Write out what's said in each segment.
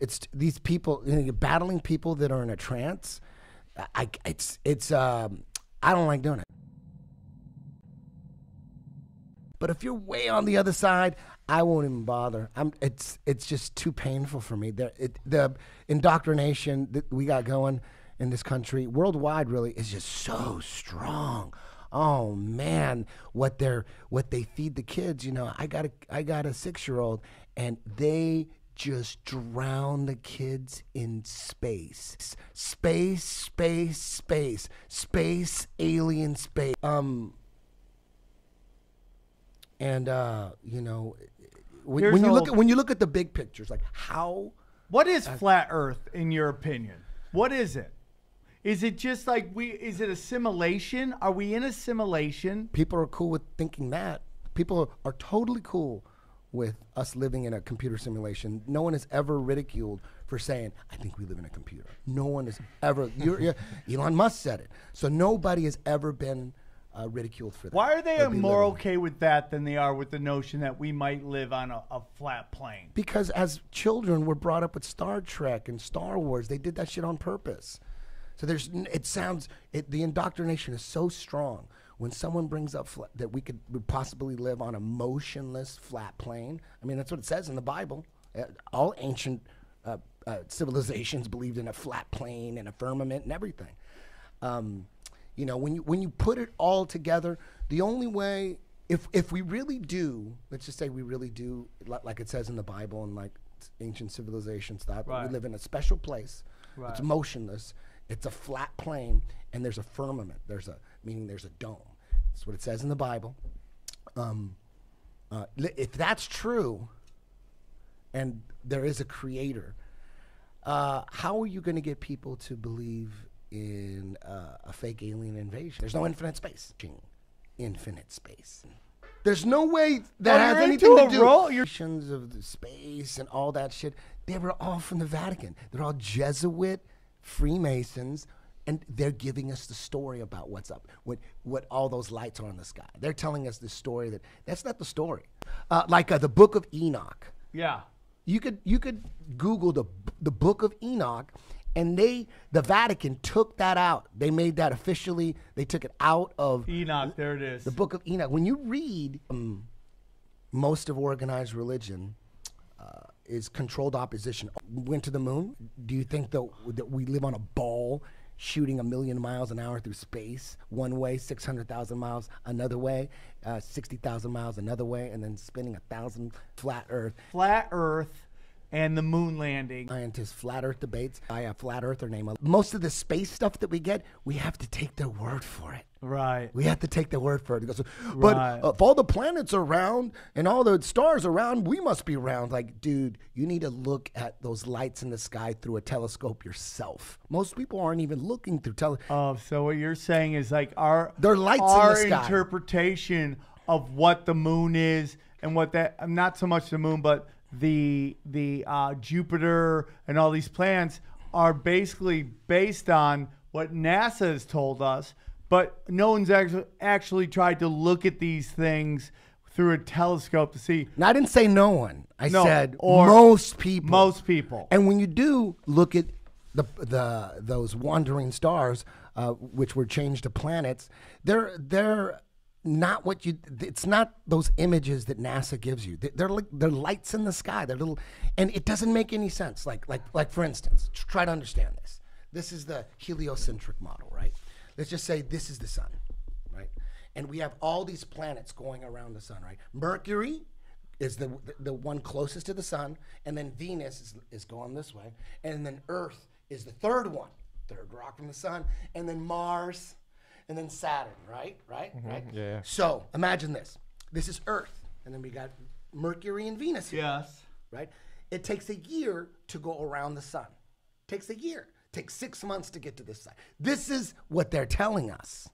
It's these people, you're battling people that are in a trance. I don't like doing it. But if you're way on the other side, I won't even bother. It's just too painful for me. The indoctrination that we got going in this country, worldwide, really, is just so strong. Oh man, what they feed the kids. I got a 6-year-old, and they just drown the kids in space, alien space. And when you look at the big pictures, like how. What is flat Earth in your opinion? What is it? Is it just like is it a simulation? Are we in a simulation? People are cool with thinking that. People are totally cool with us living in a computer simulation. No one has ever ridiculed for saying, I think we live in a computer. No one has ever. Elon Musk said it. So nobody has ever been ridiculed for that. Why are they more okay with that than they are with the notion that we might live on a flat plane? Because as children, we're brought up with Star Trek and Star Wars. They did that shit on purpose. So the indoctrination is so strong. When someone brings up that we could possibly live on a motionless flat plane, I mean, that's what it says in the Bible. All ancient civilizations believed in a flat plane and a firmament and everything. When you put it all together, the only way, if we really do, let's just say we really do, like it says in the Bible and like ancient civilizations thought, we live in a special place. Right. It's motionless. It's a flat plane, and there's a firmament. Meaning there's a dome. That's what it says in the Bible. If that's true, and there is a creator, how are you going to get people to believe in a fake alien invasion? There's no infinite space. Infinite space. There's no way that has anything to do with of the space and all that shit. They were all from the Vatican. They're all Jesuit Freemasons, and they're giving us the story about what's up, what all those lights are in the sky. They're telling us the story that's not the story. Like the Book of Enoch. Yeah. You could Google the Book of Enoch, and the Vatican took that out. They made that officially. They took it out of Enoch. There it is. The Book of Enoch. When you read most of organized religion is controlled opposition. Went to the moon. Do you think that we live on a ball shooting 1,000,000 miles an hour through space one way, 600,000 miles another way, 60,000 miles another way, and then spinning 1,000 flat Earth? Flat Earth and the moon landing. Scientists, flat Earth debates. I have flat earther name. Most of the space stuff that we get, we have to take their word for it. Right. We have to take their word for it. But if all the planets are round and all the stars are round, we must be round. Like, dude, you need to look at those lights in the sky through a telescope yourself. Most people aren't even looking through telescopes. So what you're saying is like there are lights in the sky. Interpretation of what the moon is and what that, not so much the moon, but the Jupiter and all these planets are basically based on what NASA has told us, but no one's actually tried to look at these things through a telescope to see. Now, I didn't say no one. I said most people. Most people. And when you do look at those wandering stars, which were changed to planets, they're not what you. It's not those images that NASA gives you. They're lights in the sky. They're little, and it doesn't make any sense. Like for instance, try to understand this. This is the heliocentric model, right? Let's just say this is the sun, right? And we have all these planets going around the sun, right? Mercury is the one closest to the sun, and then Venus is going this way, and then Earth is the third rock from the sun, and then Mars, and then Saturn, right? Mm-hmm. Right? Yeah. So imagine this. This is Earth, and then we got Mercury and Venus here. Yes. Right? It takes a year to go around the sun. Takes a year. Takes 6 months to get to this side. This is what they're telling us.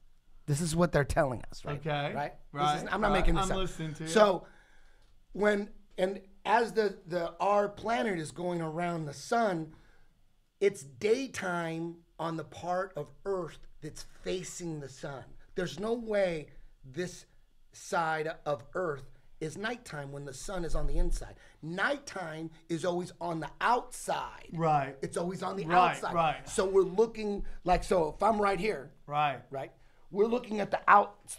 This is what they're teling us, right? Okay. Right? I'm not making this up. I'm listening to you. So as our planet is going around the sun, it's daytime on the part of Earth that's facing the sun. There's no way this side of Earth is nighttime when the sun is on the inside. Nighttime is always on the outside. Right. It's always on the Right, outside. right. So we're looking like, so if I'm right here, Right. right, we're looking at the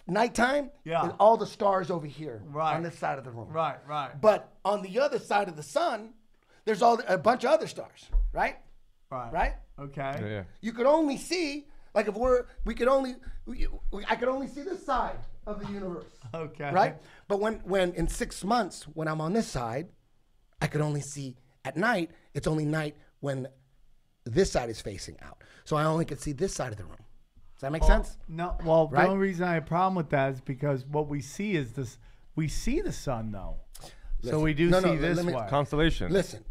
nighttime, Yeah. and all the stars over here Right. on this side of the room. Right. Right. But on the other side of the sun, there's a bunch of other stars, right? Right. Right? Okay. Yeah. You could only see, like if I could only see this side of the universe. Okay. Right? But when in 6 months, when I'm on this side, I could only see at night. It's only night when this side is facing out. So I only could see this side of the room. Does that make sense? No. Well, Right? the only reason I have a problem with that is because what we see is this. We see the sun though. So Listen. we do No, see no, this let me- way. Constellation. Listen.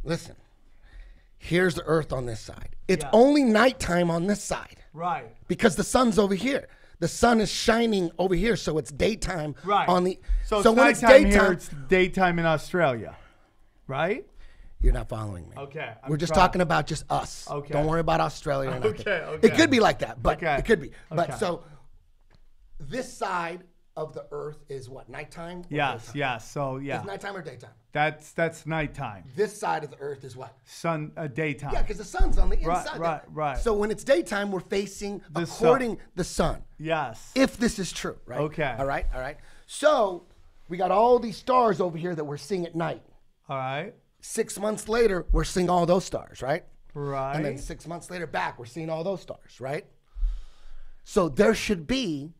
Here's the Earth on this side. It's Yeah. only nighttime on this side Right. because the sun's over here. The sun is shining over here, so it's daytime Right. on the. So it's when it's nighttime daytime, here. It's daytime in Australia. Right. you're not following me. Okay. We're just trying. talking about just us. Okay. Don't worry about Australia or nothing. Okay. It could be like that, but Okay. it could be. But Okay. so this side of the Earth is what, nighttime? Or Yes. daytime? Yes. So yeah. Is nighttime or daytime? That's nighttime. This side of the Earth is what? Sun. Daytime. Yeah, because the sun's on the inside. right. So when it's daytime, we're facing The according the sun. Yes. If this is true, right? Okay. All right. So we got all these stars over here that we're seeing at night. All right. 6 months later, we're seeing all those stars, right? Right. And then 6 months later back, we're seeing all those stars, right? So there should be,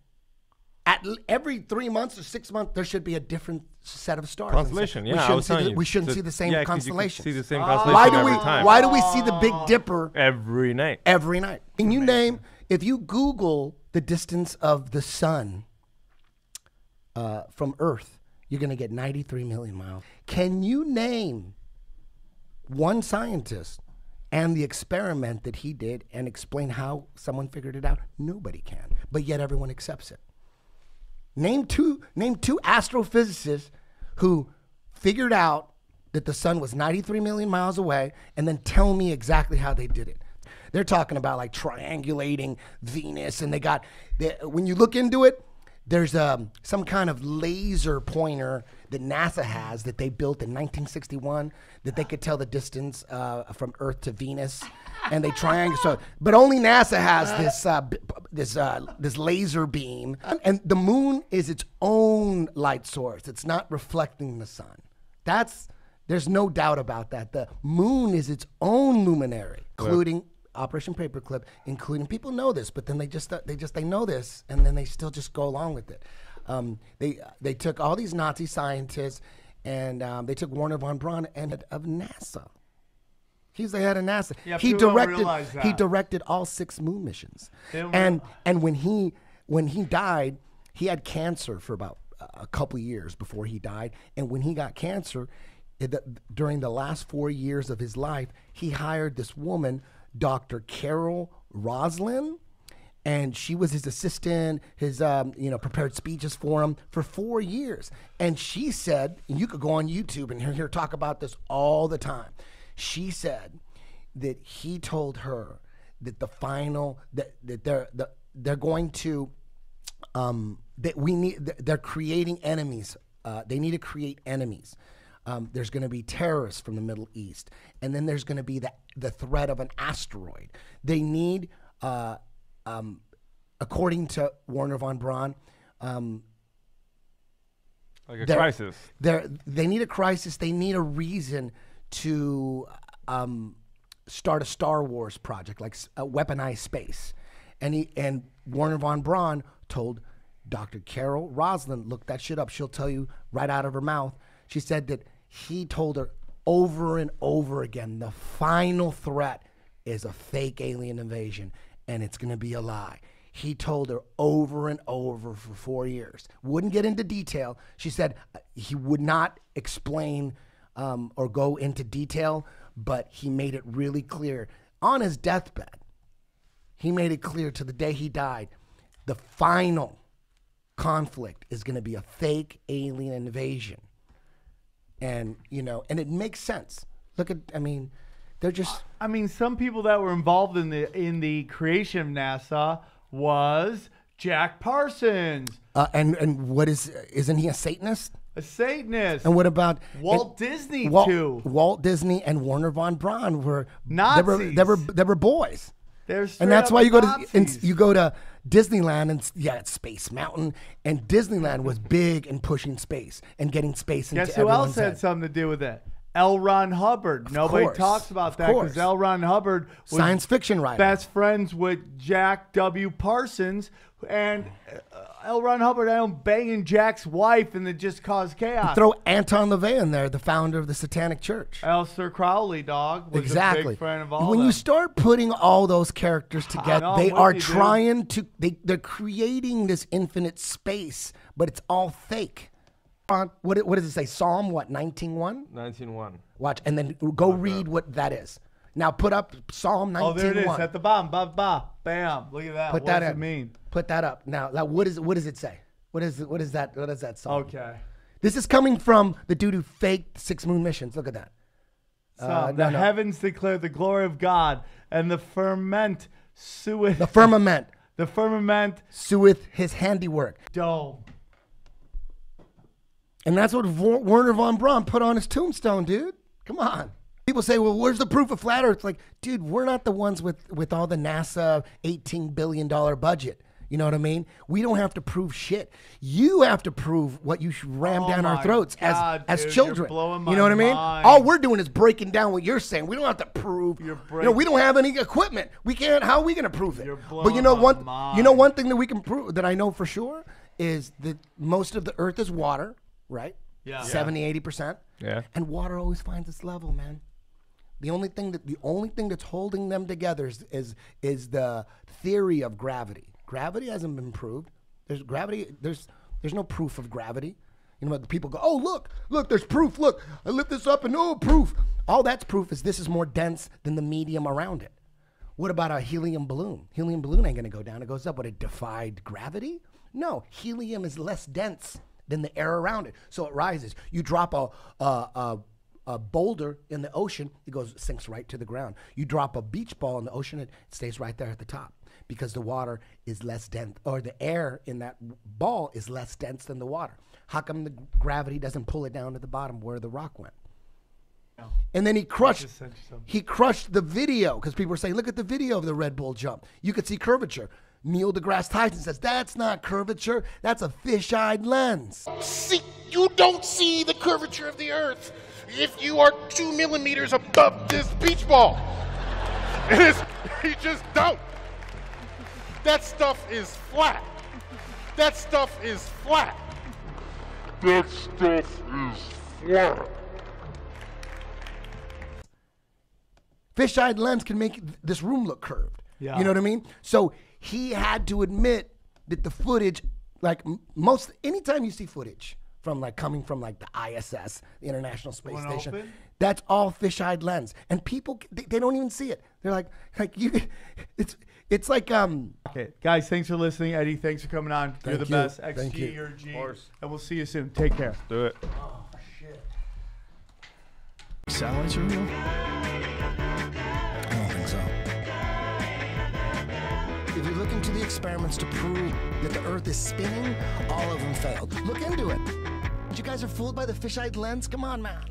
every 3 months or 6 months, there should be a different set of stars. Constellation. We Yeah, I shouldn't was see telling the, you. we shouldn't So- see the same yeah, 'cause you could constellations. see the same constellation Why do every we? time. Why do we see the Big Dipper Every night. every night? Can you name, if you Google the distance of the sun from Earth, you're going to get 93 million miles. Can you name one scientist and the experiment that he did and explain how someone figured it out? Nobody can, but yet everyone accepts it. Name two astrophysicists who figured out that the sun was 93 million miles away, and then tell me exactly how they did it. They're talking about like triangulating Venus, and when you look into it, there's some kind of laser pointer that NASA has that they built in 1961 that they could tell the distance from Earth to Venus, and they triangle. So, but only NASA has this laser beam, and the moon is its own light source. It's not reflecting the sun. There's no doubt about that. The moon is its own luminary, including Operation Paperclip, including, people know this, but then they know this, and then they still just go along with it. They took all these Nazi scientists, and they took Wernher von Braun and of NASA. He's the head of NASA. Yeah, he people don't realize that. directed all 6 moon missions. They don't And when he died, he had cancer for about a couple years before he died. And when he got cancer, during the last 4 years of his life, he hired this woman, Dr. Carol Roslin, and she was his assistant, prepared speeches for him for 4 years. And she said, and you could go on YouTube and hear her talk about this all the time. She said that he told her that they're going to they're creating enemies. They need to create enemies. There's going to be terrorists from the Middle East, and then there's going to be the threat of an asteroid. They need, according to Wernher von Braun, Like a crisis. They need a crisis. They need a reason to start a Star Wars project, like a weaponized space. And Wernher von Braun told Dr. Carol Roslin, look that shit up. She'll tell you right out of her mouth. She said that he told her over and over again, the final threat is a fake alien invasion, and it's going to be a lie. He told her over and over for 4 years. Wouldn't get into detail. She said he would not explain or go into detail, but he made it really clear. On his deathbed, he made it clear to the day he died, the final conflict is going to be a fake alien invasion. And, and it makes sense. They're just... some people that were involved in the creation of NASA was Jack Parsons. And what isn't he a Satanist? A Satanist. And what about Walt Disney too? Walt Disney and Werner von Braun were Nazis. They were boys. They're And that's why Nazis. you go to Disneyland and it's Space Mountain, and Disneyland was big in pushing space and getting space into Guess who everyone's else had head. something to do with it? L. Ron Hubbard. Nobody course, talks about of that because course. L. Ron Hubbard was Science fiction writer. best friends with Jack W. Parsons, and L. Ron Hubbard ended up banging Jack's wife, and it just caused chaos. Throw Anton LaVey in there, the founder of the Satanic Church. Aleister Crowley, dog, was a Exactly. big friend of all When them. you start putting all those characters together, know, they I'm are with you, dude. trying to. They're creating this infinite space, but it's all fake. What does it say? Psalm what? 19:1. 19:1. Watch, and then go read what that is. Now put up Psalm 19:1. Oh, there it is at the bottom. Bam. Look at that. Put what that does in. it mean? Put that up. Now, what does it say? What is that song? Okay. This is coming from the dude who faked 6 moon missions. Look at that. So the heavens declare the glory of God, and the firmament sueth. The firmament The firmament sueth his handiwork. dome. And that's what Werner von Braun put on his tombstone, dude. Come on. People say, well, where's the proof of flat Earth? Like, dude, we're not the ones with all the NASA $18 billion budget. You know what I mean? We don't have to prove shit. You have to prove what you should ram down our my throats God, as dude, children. you're blowing You know what I my mean? mind. All we're doing is breaking down what you're saying. We don't have to prove. You're We don't have any equipment. We can't. How are we going to prove it? You're But you know blowing one. my You know mind. one thing that we can prove that I know for sure is that most of the Earth is water, right? Yeah. 70-80%. Yeah. And water always finds its level, man. The only thing that's holding them together is the theory of gravity. Gravity hasn't been proved. There's no proof of gravity. You know what? The people go, oh look, there's proof. Look, I lift this up and proof. All that's proof is this is more dense than the medium around it. What about a helium balloon? Helium balloon ain't gonna go down. It goes up, but it defied gravity? No, helium is less dense than the air around it, so it rises. You drop a boulder in the ocean, it sinks right to the ground. You drop a beach ball in the ocean, it stays right there at the top because the water is less dense, or the air in that ball is less dense than the water. How come the gravity doesn't pull it down to the bottom where the rock went? And then he crushed the video because people were saying, look at the video of the Red Bull jump. You could see curvature. Neil deGrasse Tyson says, that's not curvature, that's a fisheye lens. See, you don't see the curvature of the earth if you are 2 millimeters above this beach ball. You just don't. That stuff is flat. That stuff is flat. That stuff is flat. Fisheye lens can make this room look curved. Yeah. You know what I mean? So he had to admit that the footage, like anytime you see footage from coming from the ISS, the International Space Station, open? that's all fisheye lens, and people they don't even see it. They're like you, it's like Okay, guys, thanks for listening. Eddie, thanks for coming on. You're Thank the you. best. Thank XG, you. you're a G. course. And we'll see you soon. Take care. Do it. Satellites are real? I don't think so. If you look into the experiments to prove that the Earth is spinning, all of them failed. Look into it. You guys are fooled by the fisheye lens? Come on, man.